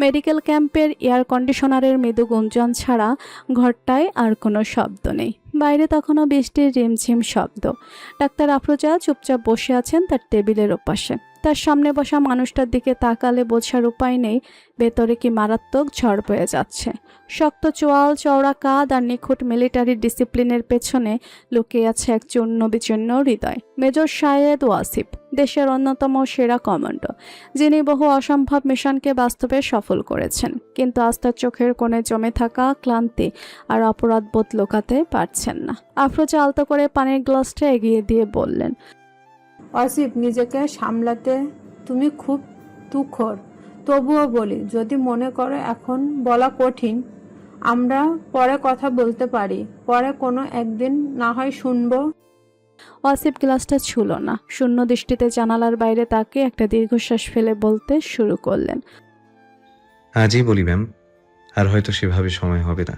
Medical ক্যাম্পের air কন্ডিশনারের মৃদু গুঞ্জন ছাড়া ঘরটায় আর কোনো শব্দ নেই। বাইরে তখনও বৃষ্টির রিমঝিম শব্দ। ডাক্তার আফরোজা চুপচাপ বসে আছেন তার টেবিলের ওপাশে। তার সামনে বসা মানুষটার দিকে তাকালে বোঝার উপায় নেই ভেতরে কি মারাত্মক ঝড় বয়ে যাচ্ছে। শক্ত চোয়াল, চওড়া কাঁধ আর নিখুঁত মিলিটারি ডিসিপ্লিনের পেছনে লুকিয়ে আছে এক চূর্ণ বিচূর্ণ হৃদয়। মেজর শাহেদ ওয়াসিফ, দেশের অন্যতম সেরা কমান্ডো, যিনি বহু অসম্ভব মিশনকে বাস্তবে সফল করেছেন, কিন্তু আজ তার চোখের কোণে জমে থাকা ক্লান্তি আর অপরাধবোধ লুকাতে পারছেন না। আফরোজা আলতো করে পানির গ্লাসটা এগিয়ে দিয়ে বললেন, অসিফ, নিজেকে সামলাতে তুমি খুব তুখোড়। তবুও বলি, যদি মনে করো এখন বলা কঠিন, আমরা পরে কথা বলতে পারি। পরে কোনো একদিন না হয় শুনবো। ওয়াসিফ গ্লাসটা ছুঁল না। শূন্য দৃষ্টিতে জানালার বাইরে তাকে একটা দীর্ঘশ্বাস ফেলে বলতে শুরু করলেন, আজই বলি ম্যাম, আর হয়তো সেভাবে সময় হবে না।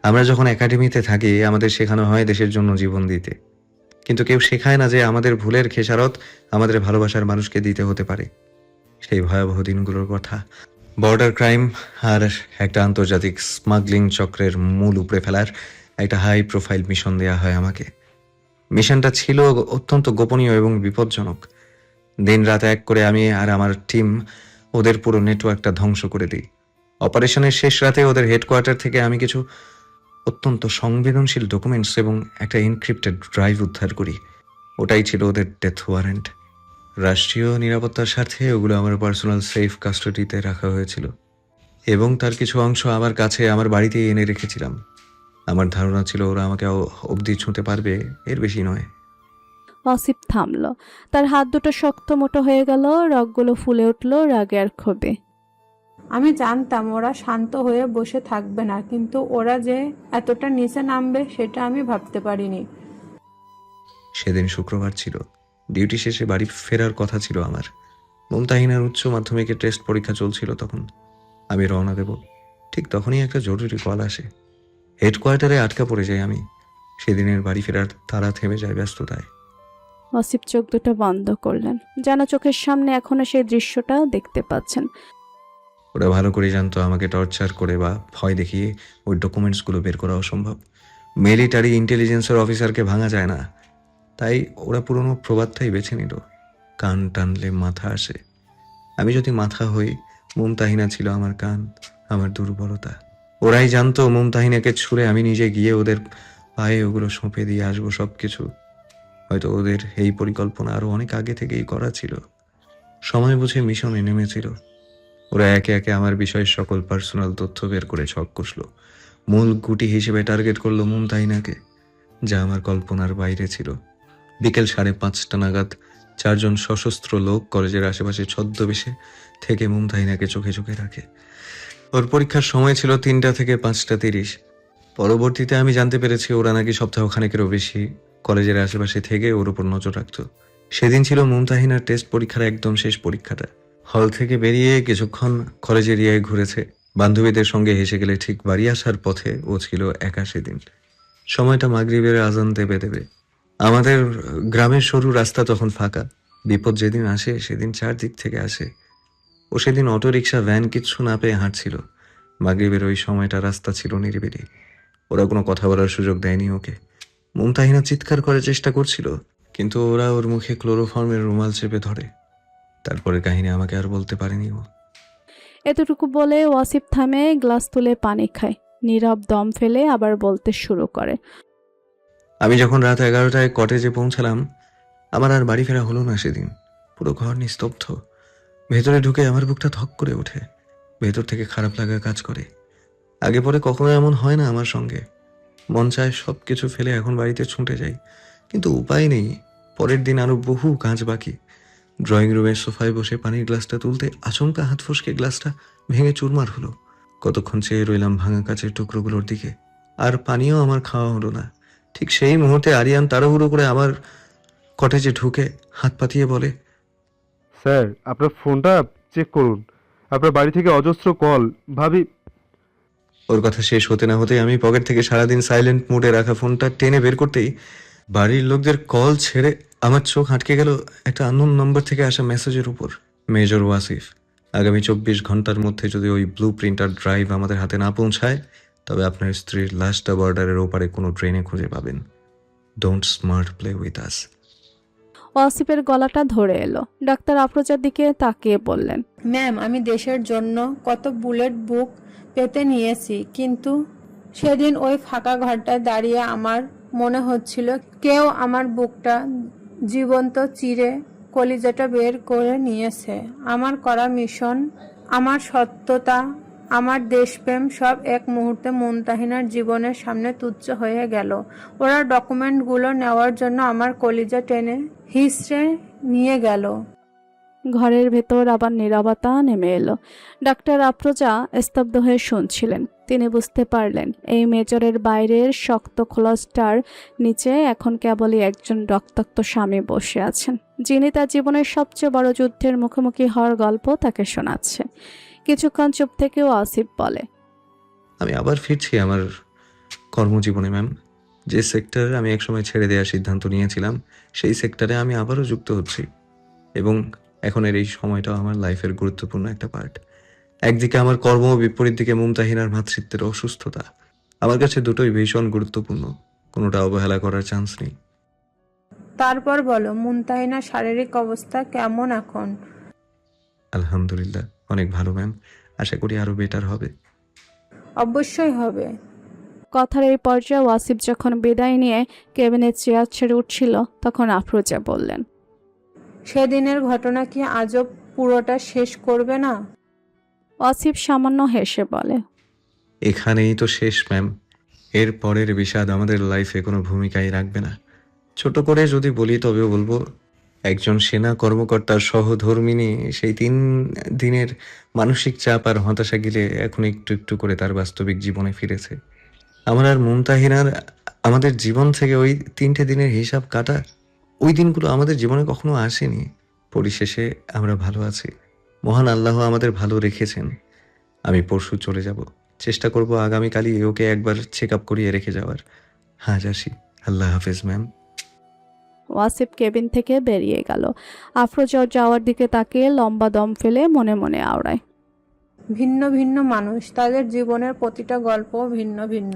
আমরা যখন একাডেমিতে থাকি আমাদের শেখানো হয় দেশের জন্য জীবন দিতে, কিন্তু কেউ শেখায় না যে আমাদের ভুলের খেসারত আমাদের ভালোবাসার মানুষকে দিতে হতে পারে। সেই ভয়াবহ দিনগুলোর কথা, বর্ডার ক্রাইম আর একটা আন্তর্জাতিক স্মাগলিং চক্রের মূল উপড়ে ফেলার একটা হাই প্রোফাইল মিশন দেয়া হয় আমাকে। মিশনটা ছিল অত্যন্ত গোপনীয় এবং বিপজ্জনক। দিন রাত এক করে আমি আর আমার টিম ওদের পুরো নেটওয়ার্কটা ধ্বংস করে দিই। অপারেশনের শেষ রাতে ওদের হেডকোয়ার্টার থেকে আমি কিছু অত্যন্ত সংবেদনশীল ডকুমেন্টস এবং একটা এনক্রিপ্টেড ড্রাইভ উদ্ধার করি। ওটাই ছিল ওদের ডেথ ওয়ারেন্ট। রাষ্ট্রীয় নিরাপত্তার স্বার্থে ওগুলো আমার পার্সোনাল সেফ কাস্টাডিতে রাখা হয়েছিল এবং তার কিছু অংশ আমার কাছে আমার বাড়িতেই এনে রেখেছিলাম। আমার ধারণা ছিল ওরা আমাকে অবধি ছুঁতে পারবে, এর বেশি নয়। ওয়াসিফ থামল। তার হাত দুটো শক্ত মোটো হয়ে গেল, রগগুলো ফুলে উঠল রাগে আর ক্ষোভে। আমি জানতাম ওরা শান্ত হয়ে বসে থাকবে না, কিন্তু ওরা যে এতটা নিচে নামবে সেটা আমি ভাবতে পারিনি। সেদিন শুক্রবার ছিল। ডিউটি শেষে বাড়ি ফেরার কথা ছিল আমার। মুমতাহিনার উচ্চ মাধ্যমিকের টেস্ট পরীক্ষা চলছিল তখন। আমি রওনা দেব, ঠিক তখনই একটা জরুরি কল আসে। হেডকোয়ার্টারে আটকা পড়ে যাই আমি। সেদিনের বাড়ি ফেরার তারা থেমে যায় ব্যস্ততায়। ওয়াসিফ চোখ দুটো বন্ধ করলেন, যেন চোখের সামনে এখনো সেই দৃশ্যটা দেখতে পাচ্ছেন। ওরা ভালো করে জানতো আমাকে টর্চার করে বা ভয় দেখিয়ে ওই ডকুমেন্টসগুলো বের করা অসম্ভব। মিলিটারি ইন্টেলিজেন্সের অফিসারকে ভাঙা যায় না, তাই ওরা পুরনো প্রবাদটাই বেছে নিল, কান টানলে মাথা আসে। আমি যদি মাথা হই, মুমতাহিনা ছিল আমার কান, আমার দুর্বলতা। ওরাই জানতো মুমতাহিনাকে ছুঁড়ে আমি নিজে গিয়ে ওদের পায়ে ওগুলো সঁপে দিয়ে আসবো সবকিছু। হয়তো ওদের এই পরিকল্পনা আরো অনেক আগে থেকেই করা ছিল। সময় বুঝে মিশনে নেমেছিল। ওরা একে একে আমার বিষয়ের সকল পার্সোনাল তথ্য বের করে ছক কষলো। মূল গুটি হিসেবে টার্গেট করলো মুমতাহিনাকে, যা আমার কল্পনার বাইরে ছিল। বিকেল 5:30 নাগাদ 4 জন সশস্ত্র লোক কলেজের আশেপাশে ছদ্মবেশে থেকে মুমতাহিনাকে চোখে চোখে রাখে। ওর পরীক্ষার সময় ছিল 3টা থেকে 5:30। পরবর্তীতে আমি জানতে পেরেছি ওরা নাকি সপ্তাহখানেকেরও বেশি কলেজের আশেপাশে থেকে ওর উপর নজর রাখত। সেদিন ছিল মুমতাহিনার টেস্ট পরীক্ষার একদম শেষ পরীক্ষাটা। হল থেকে বেরিয়ে কিছুক্ষণ কলেজ এরিয়ায় ঘুরেছে। বান্ধবীদের সঙ্গে হেসে গেলে ঠিক বাড়ি আসার পথে ও ছিল একা সেদিন। সময়টা মাগরিবের আজান দেবে দেবে। আমাদের গ্রামের সরু রাস্তা তখন ফাঁকা। বিপদ যেদিন আসে সেদিন চারদিক থেকে আসে। ও সেদিন অটো রিক্সা ভ্যান কিচ্ছু না পেয়ে হাঁটছিল। মাগরিবের ওই সময়টা রাস্তা ছিল নিরিবিলি। ওরা কোনো কথা বলার সুযোগ দেয়নি ওকে। মুমতাহিনা চিৎকার করার চেষ্টা করছিল, কিন্তু ওরা ওর মুখে ক্লোরোফর্মের রুমাল চেপে ধরে। তারপরের কাহিনী আমাকে আর বলতে পারেনি ও। এতটুকু বলে ওয়াসিফ থামে, গ্লাস তুলে পানি খায়, নীরব দম ফেলে আবার বলতে শুরু করে, আমি যখন রাত 11টায় কটেজে পৌঁছালাম, আমার আর বাড়ি ফেরা হলো না সেদিন। পুরো ঘর নিস্তব্ধ। ভেতরে ঢুকে আমার বুকটা ধক করে ওঠে। ভেতর থেকে খারাপ লাগা কাজ করে। আগে পরে কখনো এমন হয় না আমার সঙ্গে। মন চায় সব কিছু ফেলে এখন বাড়িতে ছুটে যাই, কিন্তু উপায় নেই। পরের দিন আরো বহু কাজ বাকি। ড্রয়িং রুমের সোফায় বসে পানির গ্লাসটা তুলতে আচমকা হাত ফসকে গ্লাসটা ভেঙে চুরমার হলো। কতক্ষণ চেয়ে রইলাম ভাঙা কাচের টুকরোগুলোর দিকে। আর পানিও আমার খাওয়া হলো না। ঠিক সেই মুহূর্তে আরিয়ান তাড়াহুড়ো করে আমার কটেজে ঢুকে হাত পাতিয়ে বলে, স্যার, আপনার ফোনটা চেক করুন। আপনার বাড়ি থেকে অজস্র কল। ভাবি। ওর কথা শেষ হতে না হতে আমি পকেট থেকে সারাদিন সাইলেন্ট মোডে রাখা ফোনটা টেনে বের করতেই বাড়ির লোকদের কল ছেড়ে আমার চোখ আটকে গেল একটা আননোন নম্বর থেকে আসা মেসেজের উপর। মেজর ওয়াসিফ, আগামী 24 ঘন্টার মধ্যে যদি ওই ব্লু প্রিন্টার ড্রাইভ আমাদের হাতে না পৌঁছায়, তবে আপনার স্ত্রীর লাশটা বর্ডারের ওপারে কোনো ট্রেনে খুঁজে পাবেন। Don't smart play with us. ওয়াসিফের গলাটা ধরে এলো। ডাক্তার আফরোজার দিকে তাকিয়ে বললেন, ম্যাম, আমি দেশের জন্য কত বুলেট বুক পেতে নিয়েছি, কিন্তু সেদিন ওই ফাঁকা ঘরটায় দাঁড়িয়ে আমার মনে হচ্ছিল কেউ আমার বুকটা জীবন্ত চিরে কলিজাটা বের করে নিয়েছে। আমার করা মিশন, আমার সত্যতা, আমার দেশপ্রেম সব এক মুহূর্তে মুনতাহিনার জীবনের সামনে তুচ্ছ হয়ে গেল। ওরা ডকুমেন্টগুলো নেওয়ার জন্য আমার কলিজা টেনে হিসড়ে নিয়ে গেল। ঘরের ভেতর আবার নীরবতা নেমে এলো। ডাক্তার আফরোজা স্তব্ধ হয়ে শুনছিলেন। তিনি বুঝতে পারলেন এই মেজরের বাইরের শক্ত খোলসটার নিচে এখন কেবলই একজন রক্তাক্ত স্বামী বসে আছেন, যিনি তার জীবনের সবচেয়ে বড় যুদ্ধের মুখোমুখি হওয়ার গল্প তাকে শোনাচ্ছে। কিছুক্ষণ চুপ থেকেও আসিফ বলে, আমি আবার ফিরছি আমার কর্মজীবনে ম্যাম। যে সেক্টর আমি একসময় ছেড়ে দেওয়ার সিদ্ধান্ত নিয়েছিলাম, সেই সেক্টরে আমি আবারও যুক্ত হচ্ছি, এবং এখনের এই সময়টাও আমার লাইফের গুরুত্বপূর্ণ একটা পার্ট। একদিকে আমার কর্ম, বিপরীত দিকে মুমতাহিনার মাতৃত্বের অসুস্থতা। আমার কাছে দুটোই ভীষণ গুরুত্বপূর্ণ, কোনোটা অবহেলা করার চান্স নেই। তারপর বলো, মুনতাহিনার শারীরিক অবস্থা কেমন এখন? আলহামদুলিল্লাহ, অনেক ভালো ম্যাম। আশা করি আরও বেটার হবে। অবশ্যই হবে। কথার এই পর্যায়ে ওয়াসিফ যখন বিদায় নিয়ে কেবিনের চেয়ার ছেড়ে উঠছিল, তখন আফরোজা বললেন, সেদিনের ঘটনা কি আজও পুরোটা শেষ করবে না? ওয়াসিফ সামান্য হেসে বলে, এখানেই তো শেষ ম্যাম। এর পরের বিষাদ আমাদের লাইফে কোনো ভূমিকাই রাখবে না। ছোট করে যদি বলি তবেও বলবো, একজন সেনা কর্মকর্তার সহধর্মিণী সেই 3 দিনের মানসিক চাপ আর হতাশা গিলে এখন একটু একটু করে তার বাস্তবিক জীবনে ফিরেছে। আমার আর মুমতাহিনার আমাদের জীবন থেকে ওই 3টে দিনের হিসাব কাটা, ওই দিনগুলো আমাদের জীবনে কখনো আসেনি। পরিশেষে আমরা ভালো আছি, মহান আল্লাহ আমাদের ভালো রেখেছেন। আমি পরশু চলে যাব, চেষ্টা করব আগামীকালই ওকে একবার চেক আপ করিয়ে রেখে যাওয়ার। আজ আসি, আল্লাহ হাফেজ ম্যাম। ওয়াসিফ কেবিন থেকে বেরিয়ে গেল। আফরোজা যাওয়ার দিকে তাকিয়ে লম্বা দম ফেলে মনে মনে আওড়ায়, ভিন্ন ভিন্ন মানুষ, তাদের জীবনের প্রতিটা গল্প ভিন্ন ভিন্ন।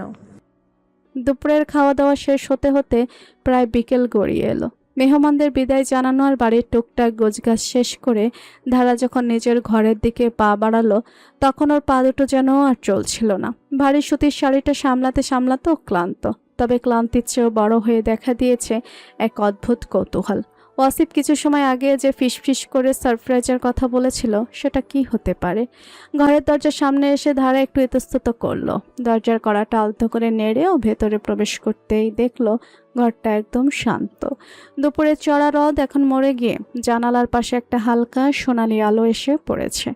দুপুরের খাওয়া দাওয়া শেষ হতে হতে প্রায় বিকেল গড়িয়ে এলো। মেহমানদের বিদায় জানানো আর বাড়ির টুকটাক গোছগাছ শেষ করে ধারা যখন নিজের ঘরের দিকে পা বাড়ালো, তখন ওর পা দুটো যেন আর চলছিল না। ভারী সুতির শাড়িটা সামলাতে সামলাতেও ক্লান্ত, তবে ক্লান্তির চেয়েও বড় হয়ে দেখা দিয়েছে এক অদ্ভুত কৌতূহল। ওয়াসিফ কিছু সময় আগে যে ফিসফিস করে সারপ্রাইজের কথা বলেছিল, সেটা কি হতে পারে? ঘরের দরজার সামনে এসে ধারা একটু ইতস্তত করলো। দরজার কড়াটা আলতো করে নেড়ে ও ভেতরে প্রবেশ করতেই দেখলো ঘরটা একদম শান্ত। দুপুরের চড়া রদ এখন মরে গিয়ে জানালার পাশে একটা হালকা সোনালি আলো এসে পড়েছে।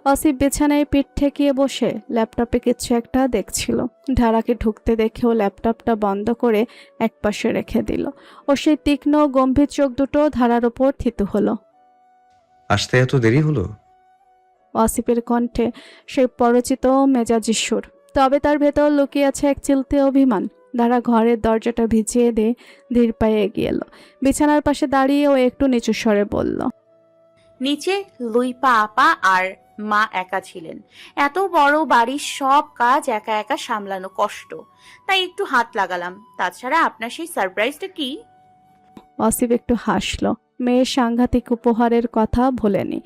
ওয়াসিফ বিছানায় পিঠ ঠেকিয়ে বসে ল্যাপটপে কিছু একটা দেখছিল। ধারাকে ঢুকতে দেখেও ল্যাপটপটা বন্ধ করে একপাশে রেখে দিল। ও সেই তীক্ষ্ণ গম্ভীর চোখ দুটো ধারার ওপর থিতু হলো। আসতে এত দেরি হলো? ওয়াসিফের কণ্ঠে সেই পরিচিত মেজাজি সুর, তবে তার ভেতর লুকিয়ে আছে এক চিলতে অভিমান। ধারা ঘরের দরজাটা ভিজিয়ে দিয়ে ধীর পায়ে এগিয়ে এলো। বিছানার পাশে দাঁড়িয়ে ও একটু নিচু স্বরে বলল, নিচে লুইপা আপা আর মা একা ছিলেন। এত বড় বাড়ির সব কাজ একা একা সামলানো কষ্ট, তাই একটু হাত লাগালাম। তাছাড়া আপনার সেই সারপ্রাইজটা কি? ওয়াসিফ একটু হাসলো। মেয়ের সাংঘাতিক উপহারের কথা ভোলেনি।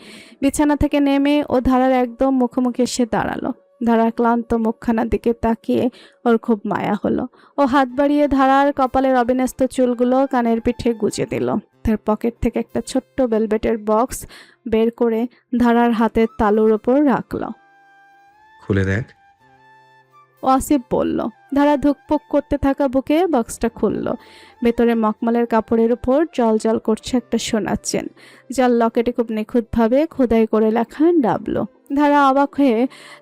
বিছানা থেকে নেমে ও ধারার একদম মুখোমুখি এসে দাঁড়ালো। ধারার ক্লান্ত মুখখানার দিকে তাকিয়ে ওর খুব মায়া হলো। ও হাত বাড়িয়ে ধারার কপালের অবিন্যস্ত চুলগুলো কানের পিঠে গুজে দিল। তার পকেট থেকে একটা ছোট্ট ভেলভেটের বক্স বের করে ধারার হাতের তালুর ওপর রাখলো। খুলে দেখ। ওয়াসিফ বলল। ধারা ধুকপুক করতে থাকা বুকে বক্সটা খুলল। ভেতরে মখমলের কাপড়ের উপর জল জল করছে একটা সোনার চেন, যার লকেটে খুব নিখুঁতভাবে খোদাই করে লেখা ডাবলো। ধারা অবাক হয়ে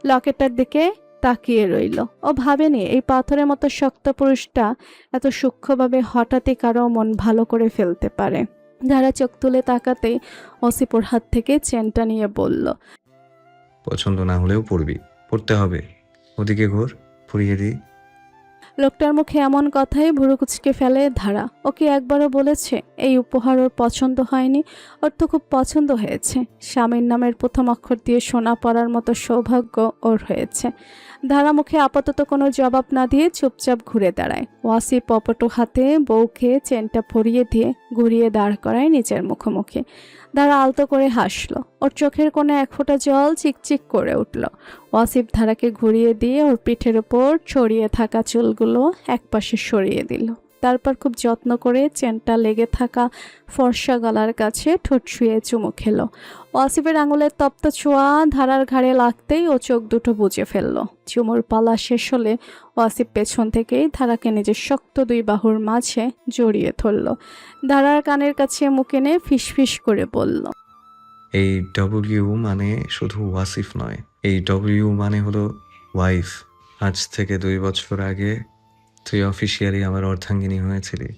লকেটটার দিকে তাকিয়ে রইল। ও ভাবেনি এই পাথরের মতো শক্ত পুরুষটা এত সূক্ষ্মভাবে হঠাৎই কারো মন ভালো করে ফেলতে পারে। ধারা চোখ তুলে তাকাতেই ওসিফের হাত থেকে চেনটা নিয়ে বলল, পছন্দ না হলেও পড়বি, পড়তে হবে। ওদিকে ঘোর, পড়িয়ে দিই। লোকটার মুখে এমন কথাই ভুরু কুচকে ফেলে ধারা। ওকে একবারও বলেছে এই উপহার ওর পছন্দ হয়নি? ওর তো খুব পছন্দ হয়েছে। স্বামীর নামের প্রথম অক্ষর দিয়ে সোনা পড়ার মতো সৌভাগ্য ওর হয়েছে। ধারা মুখে আপাতত কোনো জবাব না দিয়ে চুপচাপ ঘুরে দাঁড়ায়। ওয়াসিফ পপটু হাতে বউকে চেনটা পরিয়ে দিয়ে ঘুরিয়ে দাঁড় করায় নিজের মুখোমুখি। ধারা আলতো করে হাসলো। ওর চোখের কোণে এক ফোঁটা জল চিকচিক করে উঠল। ওয়াসিফ ধারাকে ঘুরিয়ে দিয়ে ওর পিঠের ওপর ছড়িয়ে থাকা চুলগুলো একপাশে সরিয়ে দিল। তারপর খুব যত্ন করে চেনটা লেগে থাকা ফর্সা গলার কাছে ঠোঁট ছুঁয়ে চুমু খেলো। ওয়াসিফের আঙুলের তপ্ত ছোঁয়া ধারার ঘাড়ে লাগতেই ও চোখ দুটো বুজে ফেলল। চুমুর পালা শেষ হলে ওয়াসিফ পেছন থেকেই ধারাকে নিজের শক্ত দুই বাহুর মাঝে জড়িয়ে ধরল। ধারার কানের কাছে মুখ এনে ফিসফিস করে বলল, এই ডব্লিউ মানে শুধু ওয়াসিফ নয়, এই ডব্লিউ মানে হলো ওয়াইফ। আজ থেকে 2 বছর আগে তুই অফিসিয়ালি আমার অর্ধাঙ্গিনী হয়েছিলি।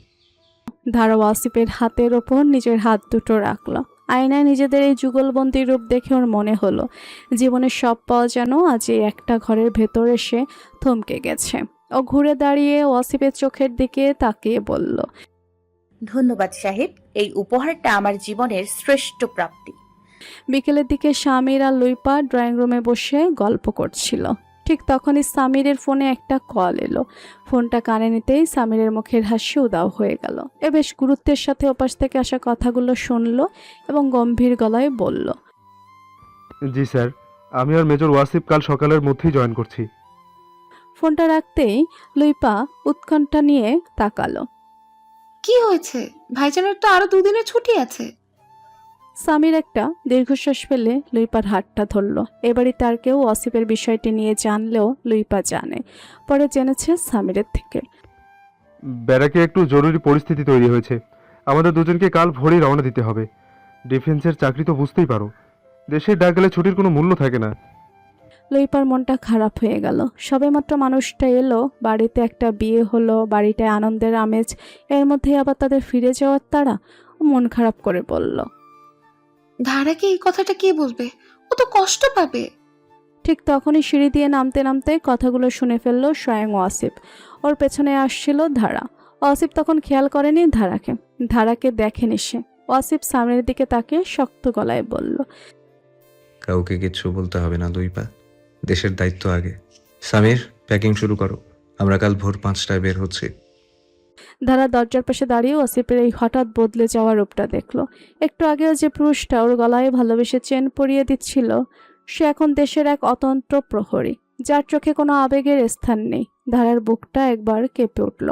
ধারা ওয়াসিফের হাতের ওপর নিজের হাত দুটো রাখল। আয়নায় নিজেদের এই যুগলবন্দি রূপ দেখে ওর মনে হলো জীবনের সব পাওয়া যেন আজ এই একটা ঘরের ভেতর এসে থমকে গেছে। ও ঘুরে দাঁড়িয়ে ওয়াসিফের চোখের দিকে তাকিয়ে বলল, ধন্যবাদ সাহেব, এই উপহারটা আমার জীবনের শ্রেষ্ঠ প্রাপ্তি। বিকেলের দিকে স্বামীর আর লুইপা ড্রয়িং রুমে বসে গল্প করছিল। ঠিক তখনই সামিরের ফোনে একটা কল এলো। ফোনটা কানে নিতেই সামিরের মুখের হাসি উদাও হয়ে গেল। এ বেশ গুরুত্বের সাথে ওপাশ থেকে আসা কথাগুলো শুনলো এবং গম্ভীর গলায় বলল, জি স্যার, আমি আর মেজর ওয়াসিফ কাল সকালের মধ্যেই জয়েন করছি। ফোনটা রাখতেই লুইপা উৎকণ্ঠা নিয়ে তাকালো। কি হয়েছে? ভাইজানের তো আরো 2 দিনের ছুটি আছে। সামির একটা দীর্ঘশ্বাস ফেলে লুইপার হাতটা ধরল। এবারই তার কেউ ওয়াসিফের বিষয়টি নিয়ে জানলেও লুইপা জানে, পরে জেনেছে সামিরের থেকে। ব্যারাকে একটু জরুরি পরিস্থিতি তৈরি হয়েছে। আমাদের দুজনকে কাল ভোরেই রওনা দিতে হবে। ডিফেন্সের চাকরি তো বুঝতেই পারো, দেশের ডাক গেলে ছুটির কোনো মূল্য থাকে না। লুইপার মনটা খারাপ হয়ে গেল। সবেমাত্র মানুষটা এলো, বাড়িতে একটা বিয়ে হলো, বাড়িটায় আনন্দের আমেজ, এর মধ্যেই আবার তাদের ফিরে যাওয়ার তাড়া। ও মন খারাপ করে বলল, ধারাকে এই কথাটা কে বলবে? ও তো কষ্ট পাবে। ঠিক তখনই সিঁড়ি দিয়ে নামতে নামতে কথাগুলো শুনে ফেললো স্বয়ং ওয়াসিফ। ওর পেছনে আসছিল ধারা। ওয়াসিফ তখন খেয়াল করেনি ধারাকে দেখেনি সে। ওয়াসিফ সামনের দিকে তাকিয়ে শক্ত গলায় বলল, কাউকে কিচ্ছু বলতে হবে না লুইপা, দেশের দায়িত্ব আগে। সামির, প্যাকিং শুরু করো, আমরা কাল ভোর 5টায় বের হচ্ছি। ধারা দরজার পাশে দাঁড়িয়ে ওয়াসিফের এই হঠাৎ বদলে যাওয়া রূপটা দেখলো। একটু আগেও যে পুরুষটা ওর গলায় ভালোবেসে চেন পরিয়ে দিচ্ছিল, সে এখন দেশের এক অতন্ত্র প্রহরী, যার চোখে কোনো আবেগের স্থান নেই। ধারার বুকটা একবার কেঁপে উঠল।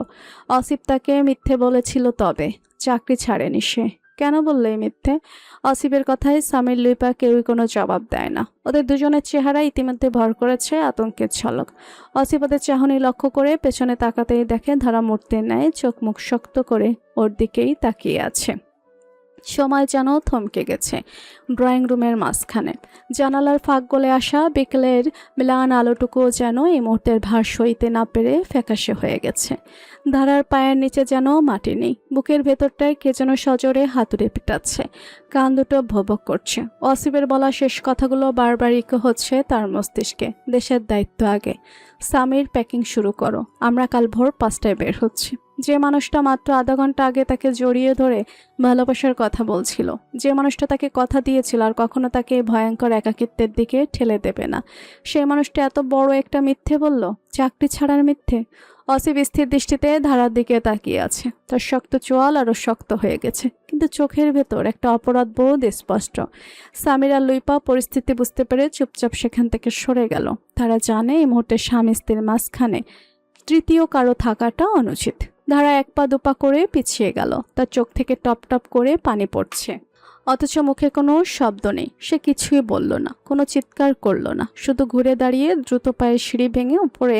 ওয়াসিফ তাকে মিথ্যে বলেছিল, তবে চাকরি ছাড়েনি সে। কেন বললে এই মিথ্যে? ওয়াসিফের কথায় সামির লুইপা কেউই কোনো জবাব দেয় না। ওদের দুজনের চেহারা ইতিমধ্যে ভর করেছে আতঙ্কের ঝলক। ওয়াসিফ ওদের চাহনি লক্ষ্য করে পেছনে তাকাতেই দেখে ধারা মূর্তির ন্যায় চোখ মুখ শক্ত করে ওর দিকেই তাকিয়ে আছে। সময় যেন থমকে গেছে ড্রয়িং রুমের মাঝখানে। জানালার ফাঁক গলে আসা বিকেলের ম্লান আলোটুকুও যেন এই মুহূর্তের ভার সইতে না পেরে ফ্যাকাশে হয়ে গেছে। ধারার পায়ের নিচে যেন মাটি নেই। বুকের ভেতরটায় কে যেন সজোরে হাতুড়ে পিটাচ্ছে। কান দুটো ভবক করছে। ওয়াসিফের বলা শেষ কথাগুলো বারবার ইকো হচ্ছে তার মস্তিষ্কে। দেশের দায়িত্ব আগে। সামির, প্যাকিং শুরু করো, আমরা কাল ভোর 5টায় বের হচ্ছি। যে মানুষটা মাত্র আধা ঘন্টা আগে তাকে জড়িয়ে ধরে ভালোবাসার কথা বলছিল, যে মানুষটা তাকে কথা দিয়েছিল আর কখনো তাকে ভয়ঙ্কর একাকিত্বের দিকে ঠেলে দেবে না, সেই মানুষটা এত বড় একটা মিথ্যে বলল, চাকরি ছাড়ার মিথ্যে। অসিফ স্থির দৃষ্টিতে ধারার দিকে তাকিয়ে আছে। তার শক্ত চোয়াল আরো শক্ত হয়ে গেছে, কিন্তু চোখের ভেতর একটা অপরাধ বোধ স্পষ্ট। সামির আর লুইপা পরিস্থিতি বুঝতে পেরে চুপচাপ সেখান থেকে সরে গেল। তারা জানে এই মুহূর্তে স্বামী স্ত্রীর মাঝখানে তৃতীয় কারো থাকাটা অনুচিত। ধারা 1 পা 2 পা করে পিছিয়ে গেল। তার চোখ থেকে টপ টপ করে পানি পড়ছে, অথচ মুখে কোনো শব্দ নেই। সে কিছুই বলল না, কোনো চিৎকার করল না, শুধু ঘুরে দাঁড়িয়ে দ্রুত পায়ে সিঁড়ি ভেঙে উপরে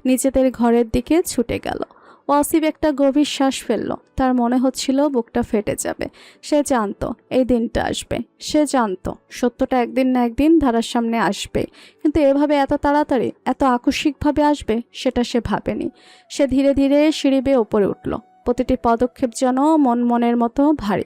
নিজেদের ঘরের দিকে ছুটে গেল। ওয়াসিফ একটা গভীর শ্বাস ফেলল। তার মনে হচ্ছিল বুকটা ফেটে যাবে। সে জানতো এই দিনটা আসবে, সে জানতো সত্যটা একদিন না একদিন ধারার সামনে আসবে, কিন্তু এভাবে এত তাড়াতাড়ি, এত আকস্মিকভাবে আসবে সেটা সে ভাবেনি। সে ধীরে ধীরে সিঁড়ি বেয়ে উপরে উঠল। প্রতিটি পদক্ষেপ যেন মনের মতো ভারী।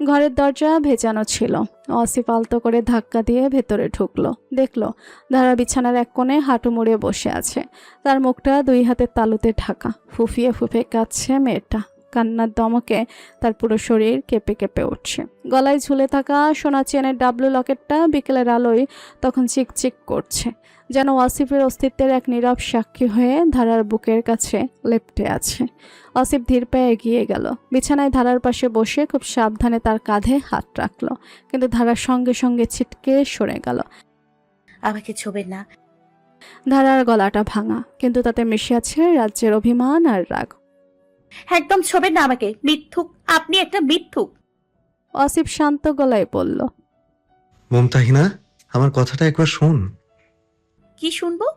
ঘরের দরজা ভেজানো ছিল। ওয়াসিফ আলতো করে ধাক্কা দিয়ে ভেতরে ঢুকলো। দেখলো ধারা বিছানার এক কোণে হাঁটু মুড়ে বসে আছে। তার মুখটা 2 হাতের তালুতে ঢাকা। ফুফিয়ে ফুফিয়ে কাঁদছে মেয়েটা। কান্নার দমকে তার পুরো শরীর কেঁপে কেঁপে উঠছে। গলায় ঝুলে থাকা সোনা চেনের ডাবলু লকেটটা বিকেলের আলোয় তখন চিকচিক করছে, যেন ওয়াসিফের অস্তিত্বের এক নীরব সাক্ষী হয়ে ধারার বুকের কাছে লেপ্টে আছে। ওয়াসিফ ধীর পায়ে এগিয়ে গেল। বিছানায় ধারার পাশে বসে খুব সাবধানে তার কাঁধে হাত রাখলো, কিন্তু ধারার সঙ্গে সঙ্গে ছিটকে সরে গেল। আমাকে ছোবেন না। ধারার গলাটা ভাঙা, কিন্তু তাতে মিশে আছে রাজ্যের অভিমান আর রাগ। একদম ছোবেন না আমাকে, মিথ্যুক, আপনি একটা মিথ্যুক। ওয়াসিফ শান্ত গলায় বলল, মুমতাহিনা, আমার কথাটা একবার শোন। কি শুনবো?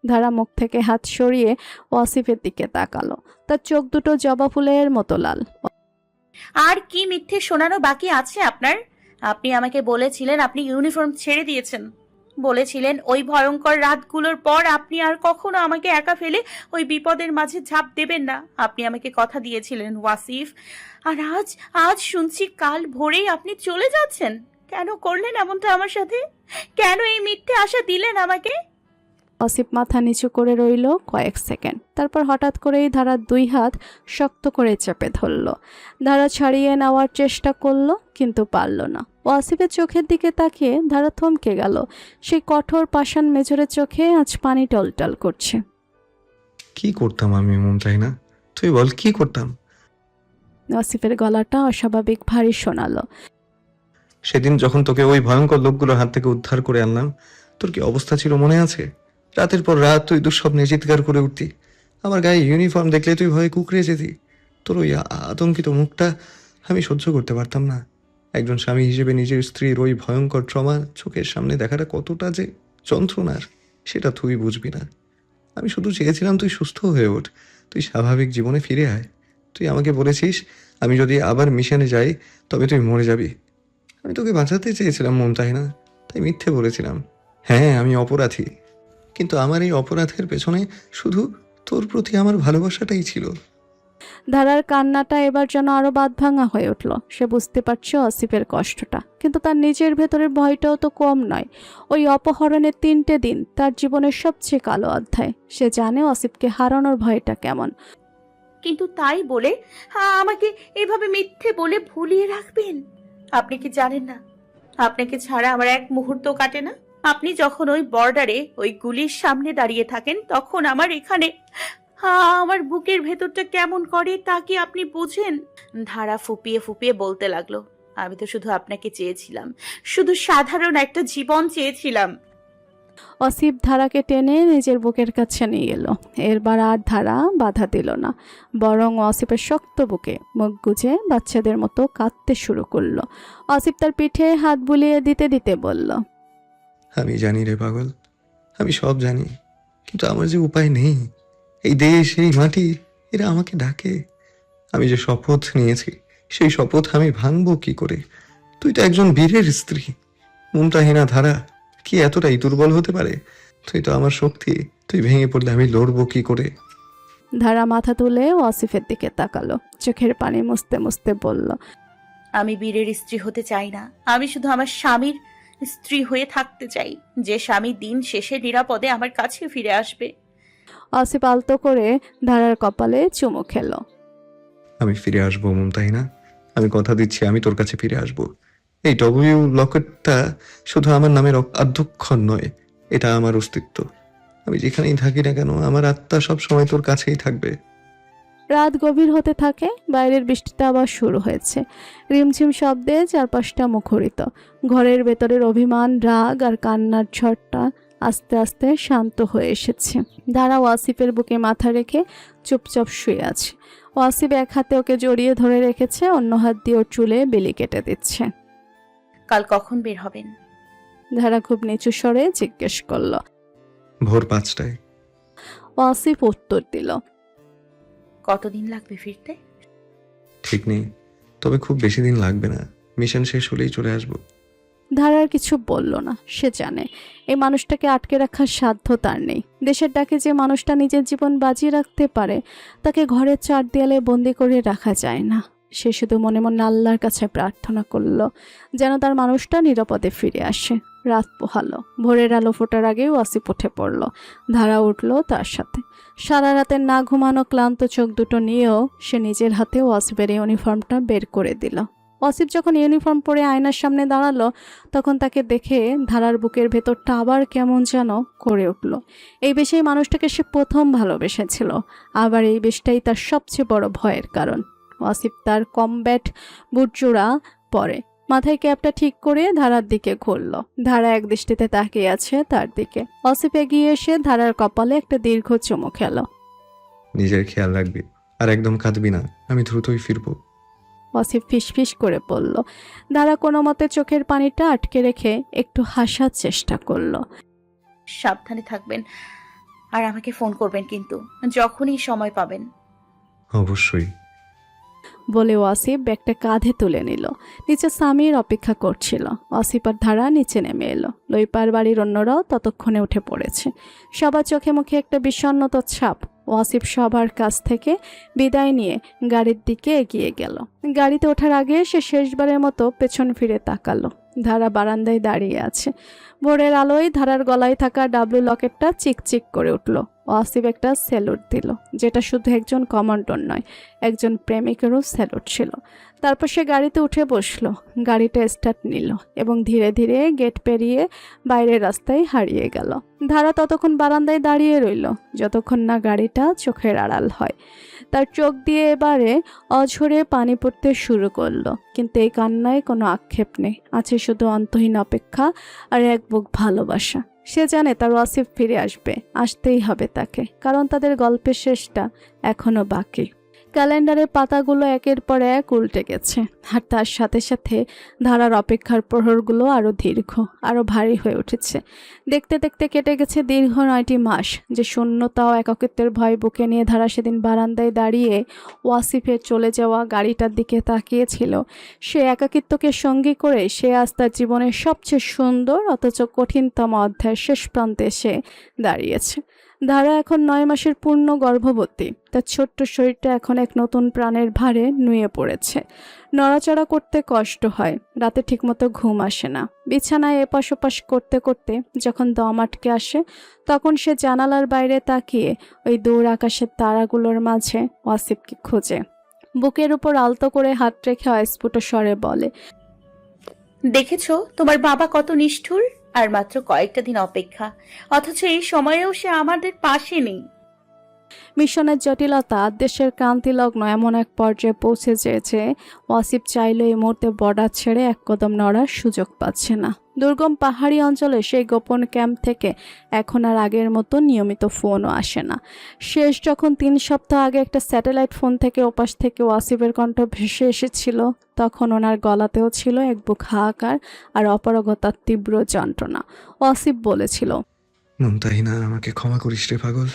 ধারা মুখ থেকে হাত সরিয়ে ওয়াসিফের দিকে তাকালো। তার চোখ দুটো জবা ফুলের মতো লাল। আর কি মিথ্যে শোনানো বাকি আছে আপনার? আপনি আমাকে বলেছিলেন আপনি ইউনিফর্ম ছেড়ে দিয়েছেন। বলেছিলেন ওই ভয়ঙ্কর রাতগুলোর পর আপনি আর কখনো আমাকে একা ফেলে ওই বিপদের মাঝে ঝাঁপ দেবেন না। আপনি আমাকে কথা দিয়েছিলেন ওয়াসিফ। আর আজ শুনছি কাল ভোরেই আপনি চলে যাচ্ছেন। কেন করলেন এমনটা আমার সাথে? কেন এই মিথ্যে আশা দিলেন আমাকে? ওয়াসিফ মাথা নিচু করে রইল কয়েক সেকেন্ড। তারপর হঠাৎ করেই ধারার 2 হাত শক্ত করে চেপে ধরল। ধারা ছাড়িয়ে নেওয়ার চেষ্টা করলো, কিন্তু পারল না। ওয়াসিফের চোখের দিকে তাকিয়ে ধারা থমকে গেল। সেই কঠোর পাষাণ মেজরের চোখে আজ পানি টলটল করছে। কি করতাম আমি মুমতাহিনা? তুই বল, কি করতাম? ওয়াসিফের গলাটা অস্বাভাবিক ভারী শোনালো। সেদিন যখন তোকে ওই ভয়ঙ্কর লোকগুলোর হাত থেকে উদ্ধার করে আনলাম, তোর কি অবস্থা ছিল মনে আছে? রাতের পর রাত তুই দুঃস্বপ্নে চিৎকার করে উঠতি। আমার গায়ে ইউনিফর্ম দেখলে তুই ভয়ে কুঁকড়ে যেতি। তোর ওই আতঙ্কিত মুখটা আমি সহ্য করতে পারতাম না। একজন স্বামী হিসেবে নিজের স্ত্রীর ওই ভয়ঙ্কর ট্রমা চোখের সামনে দেখাটা কতটা যে যন্ত্রণার, সেটা তুই বুঝবি না। আমি শুধু চেয়েছিলাম তুই সুস্থ হয়ে ওঠ, তুই স্বাভাবিক জীবনে ফিরে আয়। তুই আমাকে বলেছিস আমি যদি আবার মিশনে যাই তবে তুই মরে যাবি। আমি তোকে বাঁচাতে চেয়েছিলাম মুমতাহিনা, তাই মিথ্যে বলেছিলাম। হ্যাঁ, আমি অপরাধী, কিন্তু আমার এই অপরাধের পেছনে শুধু তোর প্রতি আমার ভালোবাসাটাই ছিল। ধারার কান্নাটা এবার যেন আরো বাঁধভাঙা হয়ে উঠল। সে বুঝতে পারছে ওয়াসিফের কষ্টটা, কিন্তু তার নিজের ভেতরের ভয়টাও তো কম নয়। ওই অপহরণের 3টে দিন তার জীবনের সবচেয়ে কালো অধ্যায়। সে জানে ওয়াসিফকে হারানোর ভয়টা কেমন। কিন্তু তাই বলে আমাকে এভাবে মিথ্যে বলে ভুলিয়ে রাখবেন? আপনি কি জানেন না আপনাকে ছাড়া আমার এক মুহূর্ত কাটে না? আপনি যখন ওই বর্ডারে ওই গুলির সামনে দাঁড়িয়ে থাকেন তখন আমার এখানে আমার বুকের ভেতরটা কেমন করে তা কি আপনি বুঝেন? ধারা ফুপিয়ে ফুপিয়ে বলতে লাগলো, আমি তো শুধু আপনাকে চেয়েছিলাম, শুধু সাধারণ একটা জীবন চেয়েছিলাম। ওয়াসিফ ধারাকে টেনে নিজের বুকের কাছে নিয়ে এলো। এরবার আর ধারা বাধা দিল না, বরং ওয়াসিফের শক্ত বুকে মুখ গুজে বাচ্চাদের মতো কাঁদতে শুরু করলো। ওয়াসিফ তার পিঠে হাত বুলিয়ে দিতে দিতে বলল, আমি জানি রে পাগল, আমি সব জানি, কিন্তু আমার যে উপায় নেই। এই দেশ, এই মাটি, এরা আমাকে ডাকে। আমি যে শপথ নিয়েছি সেই শপথ আমি ভাঙবো কি করে? তুই তো একজন বীরের স্ত্রী। মুমতাহিনা, ধারা কি এতটাই দুর্বল হতে পারে? তুই তো আমার শক্তি, তুই ভেঙে পড়লে আমি লড়বো কি করে? ধারা মাথা তুলে ওয়াসিফের দিকে তাকালো, চোখের পানি মুছতে মুছতে বলল, আমি বীরের স্ত্রী হতে চাই না, আমি শুধু আমার স্বামীর স্ত্রী হয়ে থাকতে চাই, যে স্বামী দিন শেষে নিরাপদে আমার কাছে ফিরে আসবে। ওয়াসিফ আলতো করে ধারার কপালে চুমু খেলো। আমি ফিরে আসবো মুমতাহিনা, আমি কথা দিচ্ছি আমি তোর কাছে ফিরে আসবো। এই ডব্লিউ লকেটটা শুধু আমার নামের আধ্যক্ষর নয়, এটা আমার অস্তিত্ব। আমি যেখানেই থাকি না কেন আমার আত্মা সব সময় তোর কাছেই থাকবে। রাত গভীর হতে থাকে। বাইরের বৃষ্টিটা আবার শুরু হয়েছে। রিমঝিম শব্দে চারপাশটা মুখরিত। ঘরের ভেতরের অভিমান, রাগ আর কান্নার ঝড়টা আস্তে আস্তে শান্ত হয়ে এসেছে। ধারা ওয়াসিফের বুকে মাথা রেখে চুপচাপ শুয়ে আছে। ওয়াসিফ এক হাতে ওকে জড়িয়ে ধরে রেখেছে, অন্য হাত দিয়ে ওর চুলে বেলি কেটে দিচ্ছে। কাল কখন বের হবেন? ধারা খুব নিচু স্বরে জিজ্ঞেস করল। ভোর 5টায়। ওয়াসিফ উত্তর দিল, কতদিন লাগবে ফিরতে? ঠিক নেই, তবে খুব বেশি দিন লাগবে না। মিশন শেষ হলেই চলে আসবো। ধারার কিছু বলল না। সে জানে এই মানুষটাকে আটকে রাখার সাধ্য তার নেই। দেশের ডাকে যে মানুষটা নিজের জীবন বাজি রাখতে পারে তাকে ঘরের চার দেয়ালে বন্দি করে রাখা যায় না। সে শুধু মনে মনে আল্লাহর কাছে প্রার্থনা করল যেন তার মানুষটা নিরাপদে ফিরে আসে। রাত পোহালো, ভোরের আলো ফোটার আগেই ওয়াসিফ উঠে পড়ল। ধারা উঠল তার সাথে। সারা রাতের না ঘুমানো ক্লান্ত চোখ দুটো নিয়েও সে নিজের হাতে ওয়াসিফের ইউনিফর্মটা বের করে দিল। ওয়াসিফ যখন ইউনিফর্ম পরে আয়নার সামনে দাঁড়ালো তখন তাকে দেখে ধারার বুকের ভেতরটা আবার কেমন যেন করে উঠল। এই বেশেই মানুষটাকে সে প্রথম ভালোবেসেছিল, আবার এই বেশটাই তার সবচেয়ে বড় ভয়ের কারণ। ওয়াসিফ তার কমব্যাট বুটজোড়া পরে মাথায় ক্যাপটা ঠিক করে ধারার দিকে ঘুরল। ধারা এক দৃষ্টিতে তাকিয়ে আছে তার দিকে। ওয়াসিফ এগিয়ে এসে ধারার কপালে একটা দীর্ঘ চুমু খেল। নিজের খেয়াল রাখবি আর একদম কাঁদবি না, আমি দ্রুতই ফিরবো। ওয়াসিফ ফিসফিস করে বলল। ধারা কোনো মতে চোখের পানিটা আটকে রেখে একটু হাসার চেষ্টা করলো। সাবধানে থাকবেন আর আমাকে ফোন করবেন কিন্তু যখনই সময় পাবেন। অবশ্যই। বলে ওয়াসিফ ব্যাগটা কাঁধে তুলে নিল। নিচে সামির অপেক্ষা করছিল। ওয়াসিফ আর ধারা নিচে নেমে এলো। লইপার বাড়ির অন্যরাও ততক্ষণে উঠে পড়েছে। সবার চোখে মুখে একটা বিষণ্ণতার ছাপ। ওয়াসিফ সবার কাছ থেকে বিদায় নিয়ে গাড়ির দিকে এগিয়ে গেল। গাড়িতে ওঠার আগে সে শেষবারের মতো পেছন ফিরে তাকালো। ধারা বারান্দায় দাঁড়িয়ে আছে। ভোরের আলোয় ধারার গলায় থাকা ডাবলু লকেটটা চিকচিক করে উঠল। ওয়াসিফ একটা স্যালুট দিল, যেটা শুধু একজন কমান্ডার নয়, একজন প্রেমিকেরও স্যালুট ছিল। তারপর সে গাড়িতে উঠে বসলো। গাড়িটা স্টার্ট নিল এবং ধীরে ধীরে গেট পেরিয়ে বাইরের রাস্তায় হারিয়ে গেল। ধারা ততক্ষণ বারান্দায় দাঁড়িয়ে রইল যতক্ষণ না গাড়িটা চোখের আড়াল হয়। তার চোখ দিয়ে এবারে অঝরে পানি পড়তে শুরু করলো, কিন্তু এই কান্নায় কোনো আক্ষেপ নেই, আছে শুধু অন্তহীন অপেক্ষা আর এক বুক ভালোবাসা। সে জানে তার ওয়াসিফ ফিরে আসবে, আসতেই হবে তাকে, কারণ তাদের গল্পের শেষটা এখনো বাকি। ক্যালেন্ডারের পাতাগুলো একের পর এক উল্টে গেছে, আর তার সাথে সাথে ধারার অপেক্ষার প্রহরগুলো আরও দীর্ঘ, আরও ভারী হয়ে উঠেছে। দেখতে দেখতে কেটে গেছে দীর্ঘ 9টি মাস। যে শূন্যতা ও একাকিত্বের ভয় বুকে নিয়ে ধারা সেদিন বারান্দায় দাঁড়িয়ে ওয়াসিফের চলে যাওয়া গাড়িটার দিকে তাকিয়েছিল, সে একাকিত্বকে সঙ্গী করে সে আজ তার জীবনের সবচেয়ে সুন্দর অথচ কঠিনতম অধ্যায়ের শেষ প্রান্তে এসে দাঁড়িয়েছে। ধারা এখন 9 মাসের পূর্ণ গর্ভবতী। তার ছোট্ট শরীরটা এখন এক নতুন প্রাণের ভারে নুয়ে পড়েছে। নড়াচড়া করতে কষ্ট হয়, রাতে ঠিকমতো ঘুম আসে না। বিছানায় এপাশ ওপাশ করতে করতে যখন দম আটকে আসে তখন সে জানালার বাইরে তাকিয়ে ওই দূর আকাশের তারাগুলোর মাঝে ওয়াসিফকে খোঁজে। বুকের উপর আলতো করে হাত রেখে অস্ফুট স্বরে বলে, দেখেছো তোমার বাবা কত নিষ্ঠুর, আর মাত্র কয়েকটা দিন অপেক্ষা, অথচ এই সময়েও সে আমাদের পাশে নেই। মিশনের জটিলতা দেশের ক্রান্তিলগ্ন এমন এক পর্যায়ে পৌঁছে যেছে ওয়াসিফ চাইলে এই মুহূর্তে বর্ডার ছেড়ে এক কদম নড়ার সুযোগ পাচ্ছে না। দুর্গম পাহাড়ি অঞ্চলে সেই গোপন ক্যাম্প থেকে এখন আর আগের মতো নিয়মিত ফোনও আসে না। শেষ যখন 3 সপ্তাহ আগে একটা স্যাটেলাইট ফোন থেকে ওপাশ থেকে ওয়াসিফের কণ্ঠ ভেসে এসেছিল, তখন ওনার গলাতেও ছিল এক বুক হাহাকার আর অপারগতার তীব্র যন্ত্রণা। ওয়াসিফ বলেছিল, মুমতাহিনা, আমাকে ক্ষমা করিস রে পাগল।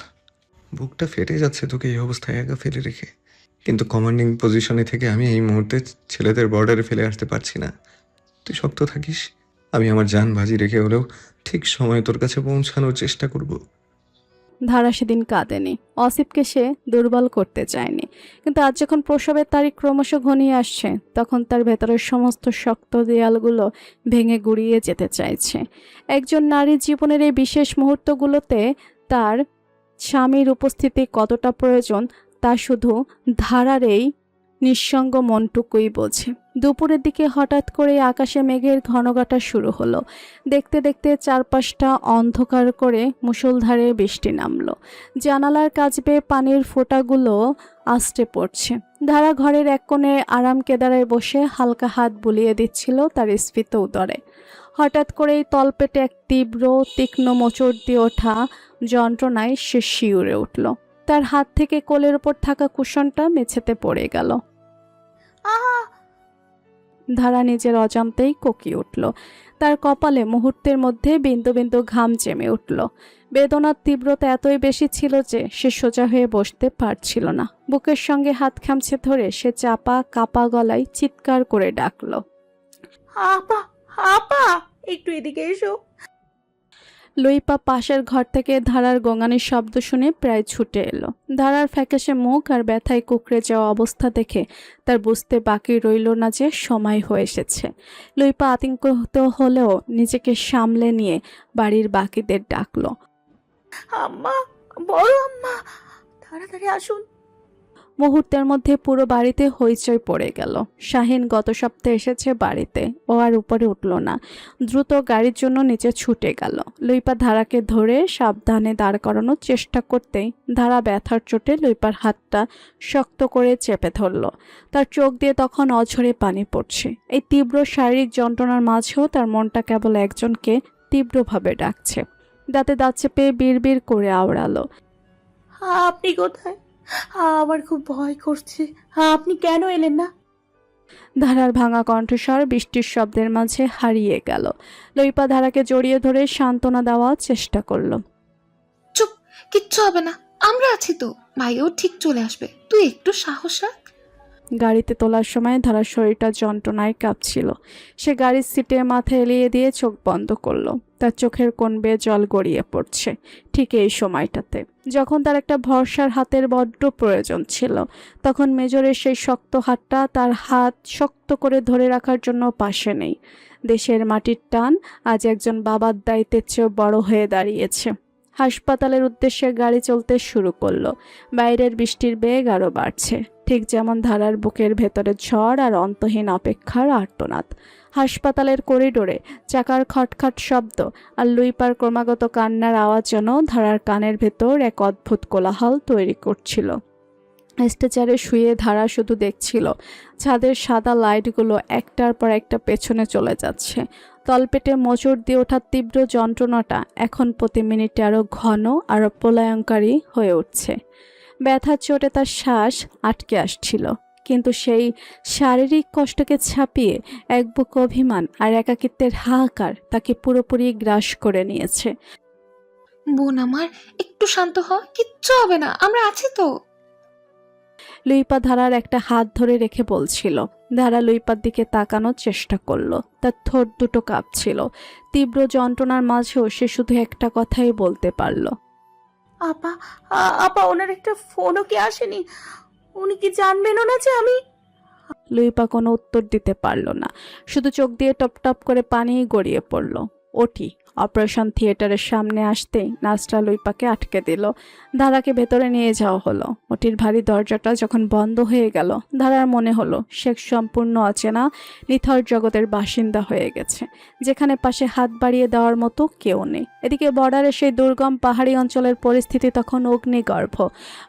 বুকটা ফেটে যাচ্ছে তোকে এই অবস্থায় একা ফেলে রেখে, কিন্তু কমান্ডিং পজিশনে থেকে আমি এই মুহূর্তে ছেলেদের বর্ডারে ফেলে আসতে পারছি না। তুই শক্ত থাকিস, আমি আমার জান বাজি রেখে হলেও ঠিক সময়ে তোর কাছে পৌঁছানোর চেষ্টা করব। ধারা সেদিন কাঁদেনি, ওয়াসিফকে সে দুর্বল করতে চায়নি, কিন্তু আজ যখন প্রসবের তারিখ ক্রমশ ঘনিয়ে আসছে তখন তার ভেতরের সমস্ত শক্ত দেয়ালগুলো ভেঙে গুড়িয়ে যেতে চাইছে। একজন নারীর জীবনের এই বিশেষ মুহূর্তগুলোতে তার স্বামীর উপস্থিতি কতটা প্রয়োজন তা শুধু ধারার এই নিঃসঙ্গ মনটুকুই বোঝে। দুপুরের দিকে হঠাৎ করে আকাশে মেঘের ঘনঘটা শুরু হলো। দেখতে দেখতে চারপাশটা অন্ধকার করে মুষলধারে বৃষ্টি নামলো। জানালার কাছ বেয়ে পানির ফোঁটাগুলো আস্তে পড়ছে। ধারা ঘরের এক কোণে আরাম কেদারায় বসে হালকা হাত বুলিয়ে দিচ্ছিল তার স্ফীত উদরে। হঠাৎ করেই তলপেটে এক তীব্র তীক্ষ্ণ মোচড় দিয়ে ওঠা যন্ত্রণায় সে শিউরে উঠল। তার হাত থেকে কোলের ওপর থাকা কুশনটা মেঝেতে পড়ে গেল। আহা! ধারা নিজের অজান্তেই কোকিয়ে উঠল। তার কপালে মুহূর্তের মধ্যে বিন্দু বিন্দু ঘাম জমে উঠল। বেদনার তীব্রতা এতই বেশি ছিল যে সে সোজা হয়ে বসতে পারছিল না। বুকের সঙ্গে হাত খামছে ধরে সে চাপা কাপা গলায় চিৎকার করে ডাকল, আপা, আপা একটু এদিকে এসো। লুইপা পাশের ঘর থেকে ধারার গোঙানির শব্দ শুনে প্রায় ছুটে এলো। ধারার ফ্যাকাশে মুখ আর ব্যথায় কুঁকড়ে যাওয়া অবস্থা দেখে তার বুঝতে বাকি রইল না যে সময় হয়ে এসেছে। লুইপা আতঙ্কিত হলেও নিজেকে সামলে নিয়ে বাড়ির বাকিদের ডাকলো। আম্মা, বড় আম্মা, তাড়াতাড়ি আসুন। মুহূর্তের মধ্যে পুরো বাড়িতে হইচই পড়ে গেল। শাহিন গত সপ্তাহে এসেছে বাড়িতে, ও আর উপরে উঠল না। দ্রুত গাড়ির জন্য নিচে ছুটে গেল। লুইপা ধারাকে ধরে সাবধানে দাঁড় করানোর চেষ্টা করতেই ধারা ব্যথার চোটে লুইপার হাতটা শক্ত করে চেপে ধরল। তার চোখ দিয়ে তখন অঝরে পানি পড়ছে। এই তীব্র শারীরিক যন্ত্রণার মাঝেও তার মনটা কেবল একজনকে তীব্রভাবে ডাকছে। দাঁতে দাঁত চেপে বিড়বিড় করে আওড়ালো, আপনি কোথায়? আমার খুব ভয় করছে। আপনি কেন এলেন না? ধারার ভাঙা কণ্ঠস্বর বৃষ্টির শব্দের মাঝে হারিয়ে গেল। লুইপা ধারাকে জড়িয়ে ধরে সান্ত্বনা দেওয়ার চেষ্টা করলো। চুপ, কিচ্ছু হবে না, আমরা আছি তো, ভাইও ঠিক চলে আসবে, তুই একটু সাহস রাখ। গাড়িতে তোলার সময় ধারার শরীরটা যন্ত্রণায় কাঁপছিল। সে গাড়ির সিটে মাথা এলিয়ে দিয়ে চোখ বন্ধ করলো। তার চোখের কোণ বেয়ে জল গড়িয়ে পড়ছে ঠিক এই সময়টাতে, যখন তার একটা ভরসার হাতের বড্ড প্রয়োজন ছিল। তখন মেজরের সেই শক্ত হাতটা তার হাত শক্ত করে ধরে রাখার জন্য পাশে নেই। দেশের মাটির টান আজ একজন বাবার দায়িত্বের চেয়েও বড় হয়ে দাঁড়িয়েছে। হাসপাতালের উদ্দেশ্যে গাড়ি চলতে শুরু করলো। বাইরের বৃষ্টির বেগ আরও বাড়ছে, ঠিক যেমন ধারার বুকের ভেতরে ঝড় আর অন্তহীন অপেক্ষার আর্তনাদ। হাসপাতালের করিডোরে চাকার খটখট শব্দ আর লুইপার ক্রমাগত কান্নার আওয়াজ যেন ধারার কানের ভেতর এক অদ্ভুত কোলাহল তৈরি করছিল। স্ট্রেচারে শুয়ে ধারা শুধু দেখছিল ছাদের সাদা লাইটগুলো একটার পর একটা পেছনে চলে যাচ্ছে। তলপেটে মোচড় দিয়ে ওঠা তীব্র যন্ত্রণাটা এখন প্রতি মিনিটে আরও ঘন আর প্রলয়ঙ্কারী হয়ে উঠছে। ব্যথার চোটে তার শ্বাস আটকে আসছিল, কিন্তু সেই শারীরিক কষ্টকে ছাপিয়ে এক বুক অভিমান আর একাকিত্বের হাহাকার তাকে পুরোপুরি গ্রাস করে নিয়েছে। বোন আমার, একটু শান্ত হ, কিচ্ছু হবে না, আমরা আছি তো। লুইপা ধারার একটা হাত ধরে রেখে বলছিল। ধারা লুইপার দিকে তাকানোর চেষ্টা করলো। তার ঠোঁট দুটো কাঁপছিল। তীব্র যন্ত্রণার মাঝেও সে শুধু একটা কথাই বলতে পারল, আপা, আপা, ওনার একটা ফোনও কি আসেনি? উনি কি জানবেনও না যে আমি? লুইপা কোনো উত্তর দিতে পারল না, শুধু চোখ দিয়ে টপ টপ করে পানি গড়িয়ে পড়ল। ওটি অপারেশন থিয়েটারের সামনে আসতেই নার্সরা লুইপাকে আটকে দিল। ধারাকে ভেতরে নিয়ে যাওয়া হলো। ওটির ভারী দরজাটা যখন বন্ধ হয়ে গেল, ধারার মনে হলো সে সম্পূর্ণ অচেনা নিথর জগতের বাসিন্দা হয়ে গেছে, যেখানে পাশে হাত বাড়িয়ে দেওয়ার মতো কেউ নেই। এদিকে বর্ডারের সেই দুর্গম পাহাড়ি অঞ্চলের পরিস্থিতি তখন অগ্নিগর্ভ।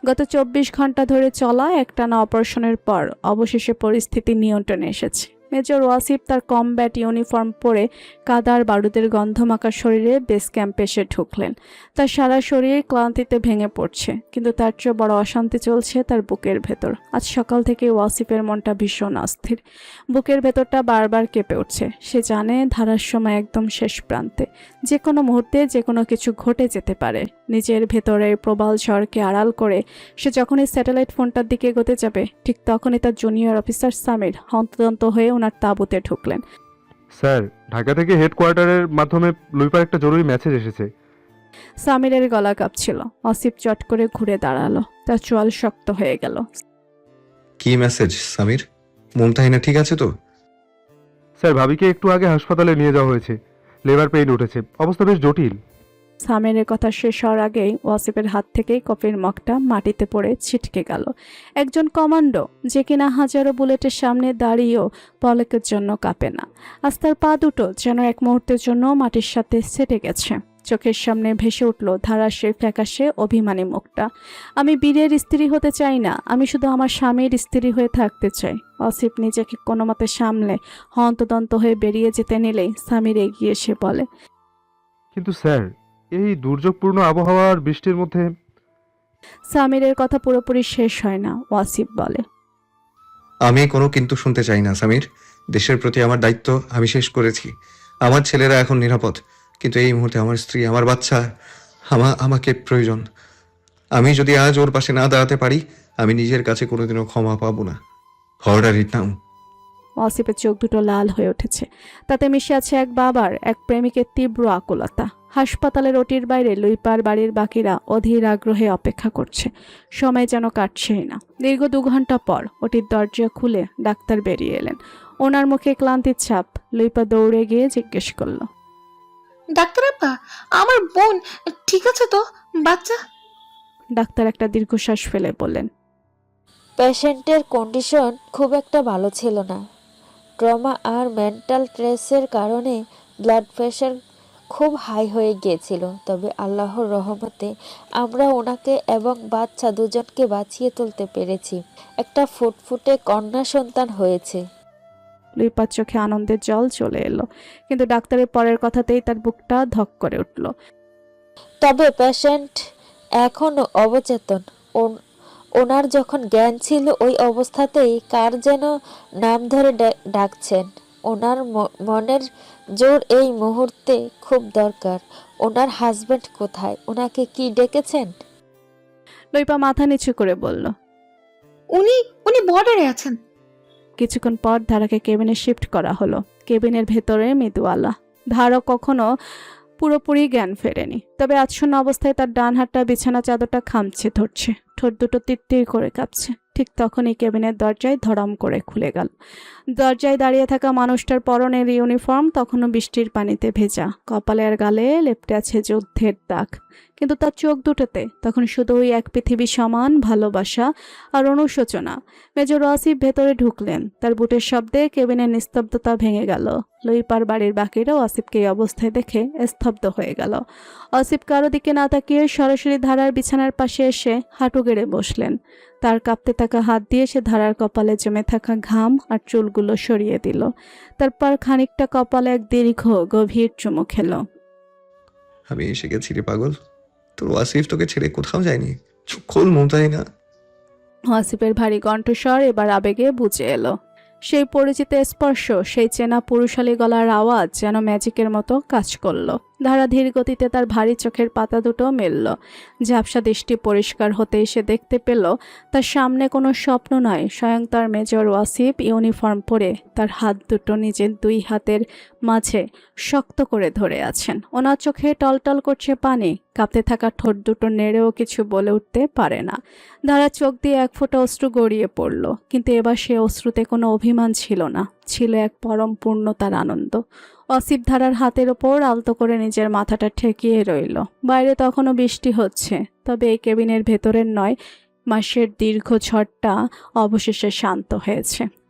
গত 24 ঘন্টা ধরে চলা একটানা অপারেশনের পর অবশেষে পরিস্থিতি নিয়ন্ত্রণে এসেছে। মেজর ওয়াসিফ তার কমব্যাট ইউনিফর্ম পরে কাদার বারুদের গন্ধমাখা শরীরে বেস ক্যাম্পে এসে ঢুকলেন। তার সারা শরীর ক্লান্তিতে ভেঙে পড়ছে, কিন্তু তার চেয়ে বড় অশান্তি চলছে তার বুকের ভেতর। আজ সকাল থেকে ওয়াসিফের মনটা ভীষণ অস্থির। বুকের ভেতরটা বারবার কেঁপে উঠছে। সে জানে ধারার সময় একদম শেষ প্রান্তে, যে কোনো মুহূর্তে যে কোনো কিছু ঘটে যেতে পারে। নিজের ভেতরের প্রবল ঝড়কে আড়াল করে সে যখনই স্যাটেলাইট ফোনটার দিকে এগোতে যাবে, ঠিক তখনই তার জুনিয়র অফিসার সামির হন্তদন্ত হয়ে ওনার তাঁবুতে ঢুকলেন। স্যার, ঢাকা থেকে হেডকোয়ার্টারের মাধ্যমে লুইপার একটা জরুরি মেসেজ এসেছে। সামিরের গলা কাঁপছিল। অসিফ চট করে ঘুরে দাঁড়ালো। তার চোয়াল শক্ত হয়ে গেল। কি মেসেজ সামির? মুমতাহিনা ঠিক আছে তো? স্যার, ভাবিকে একটু আগে হাসপাতালে নিয়ে যাওয়া হয়েছে, লেবার পেইন উঠেছে, অবস্থা বেশ জটিল। সামিরের কথা শেষ হওয়ার আগেই ওয়াসিফের হাত থেকেই কফির মগটা মাটিতে পড়ে ছিটকে গেল। একজন কমান্ডো, যে কিনা হাজারো বুলেটের সামনে দাঁড়িয়েও পলকের জন্য কাঁপে না। আজ তার পা দুটো যেন এক মুহূর্তের জন্য মাটির সাথে সেটে গেছে। চোখের সামনে ভেসে উঠল ধারার সেই ফ্যাকাশে অভিমানী মুখটা। আমি বীরের স্ত্রী হতে চাই না, আমি শুধু আমার স্বামীর স্ত্রী হয়ে থাকতে চাই। অসিফ নিজেকে কোনো মতে সামলে হন্তদন্ত হয়ে বেরিয়ে যেতে নিলেই সামির এগিয়ে এসে বলে, কিন্তু স্যার, এই দুর্যোগপূর্ণ আবহাওয়ার বৃষ্টির মধ্যে। সামিরের কথা পুরোপুরি শেষ হয় না। ওয়াসিফ বলে, আমি কোনো কিন্তু শুনতে চাই না সামির। দেশের প্রতি আমার দায়িত্ব আমি শেষ করেছি। আমার ছেলেরা এখন নিরাপদ, কিন্তু এই মুহূর্তে আমার স্ত্রী, আমার বাচ্চা, আমাকে প্রয়োজন। আমি যদি আজ ওর পাশে না দাঁড়াতে পারি, আমি নিজের কাছে কোনোদিনও ক্ষমা পাবো না। অর্ডার ইট নাও। ওয়াসিফের চোখ দুটো লাল হয়ে উঠেছে। তাতে মিশে আছে এক বাবার, এক প্রেমিকের তীব্র আকুলতা। হাসপাতালের ওটির বাইরে লুইপার বাড়ির বাকিরা অধীর আগ্রহে অপেক্ষা করছে। সময় যেন কাটছেই না। দীর্ঘ 2 ঘন্টা পর ওটির দরজা খুলে ডাক্তার বেরিয়ে এলেন। ওনার মুখে ক্লান্তির ছাপ। লুইপা দৌড়ে গিয়ে জিজ্ঞেস করলো, ডাক্তার আপা, আমার বোন ঠিক আছে তো? বাচ্চা? ডাক্তার একটা দীর্ঘশ্বাস ফেলে বললেন, পেশেন্টের কন্ডিশন খুব একটা ভালো ছিল না। ট্রমা আর মেন্টাল স্ট্রেসের কারণে ব্লাড প্রেশার খুব হাই হয়ে গিয়েছিল। তবে আল্লাহর রহমতে আমরা ওনাকে এবং বাচ্চা দুজনকে বাঁচিয়ে তুলতে পেরেছি। একটা ফুটফুটে কন্যা সন্তান হয়েছে। লুইপার চোখে আনন্দের জল চলে এলো, কিন্তু ডাক্তারের পরের কথাতেই তার বুকটা ধক করে উঠল। তবে পেশেন্ট এখনও অবচেতন। ওনার যখন জ্ঞান ছিল ওই অবস্থাতেই কার যেন নাম ধরে ডাকছেন। ওনার মনের জোর এই মুহূর্তে খুব দরকার। ওনার হাজবেন্ড কোথায়? ওনাকে কি ডেকেছেন? লুইপা মাথা নিচু করে বলল। উনি উনি বর্ডারে আছেন। কিছুক্ষণ পর ধারাকে কেবিনে শিফট করা হলো। কেবিনের ভেতরে মৃদু আলা। ধারা কখনো পুরোপুরি জ্ঞান ফেরেনি, তবে আচ্ছন্ন অবস্থায় তার ডান হাতটা বিছানা চাদরটা খামচে ধরছে, ঠোঁট দুটো তিরতির করে কাঁপছে। ঠিক তখনই কেবিনের দরজায় ধড়াম করে খুলে গেল। দরজায় দাঁড়িয়ে থাকা মানুষটার পরনের ইউনিফর্ম তখনও বৃষ্টির পানিতে ভেজা, কপালে আর গালে লেপ্টে আছে যুদ্ধের দাগ। কিন্তু তার চোখ দুটোতে তখন শুধুই এক পৃথিবী সমান ভালোবাসা আর অনুশোচনা। মেজর ওয়াসিফ ভেতরে ঢুকলেন। তার বুটের শব্দে কেবিনের নিস্তব্ধতা ভেঙে গেল। লুইপার বাড়ির বাকিরা ওয়াসিফকে এই অবস্থায় দেখে স্তব্ধ হয়ে গেল। ওয়াসিফ কারো দিকে না তাকিয়ে সরাসরি ধারার বিছানার পাশে এসে হাঁটু গেড়ে বসলেন। তার কাঁপতে থাকা হাত দিয়ে সে ধারার কপালে জমে থাকা ঘাম আর চুলগুলো সরিয়ে দিল। তারপর খানিকটা কপালে এক দীর্ঘ গভীর চুমু খেলো। আমি এসে গেছি রে পাগল, তোর ওয়াসিফ তোকে ছেড়ে কোথাও যায়নি। চোখ খোল মুমতাহিনা। ওয়াসিফের ভারী কণ্ঠস্বর এবার আবেগে বুঝে এলো। সেই পরিচিত স্পর্শ, সেই চেনা পুরুষালী গলার আওয়াজ যেন ম্যাজিকের মতো কাজ করলো। ধারা ধীর গতিতে তার ভারী চোখের পাতা দুটো মেলল। ঝাপসা দৃষ্টি পরিষ্কার হতেই সে দেখতে পেল তার সামনে কোনো স্বপ্ন নয়, স্বয়ং তার মেজর ওয়াসিফ ইউনিফর্ম পরে তার হাত দুটো নিজের 2 হাতের মাঝে শক্ত করে ধরে আছেন। ওনার চোখে টলটল করছে পানি। কাঁপতে থাকা ঠোঁট দুটো নেড়েও কিছু বলে উঠতে পারে না। ধারা চোখ দিয়ে এক ফোঁটা অশ্রু গড়িয়ে পড়ল, কিন্তু এবার সে অশ্রুতে কোনো অভিমান ছিল না, ছিল এক পরম পূর্ণতার আনন্দ। ওয়াসিফ ধারার হাতের ওপর আলতো করে নিজের মাথাটা ঠেকিয়ে রইল। বাইরে তখনও বৃষ্টি হচ্ছে, তবে এই কেবিনের ভেতরের নয়, মাসের দীর্ঘ ঝড়টা অবশেষে শান্ত হয়েছে।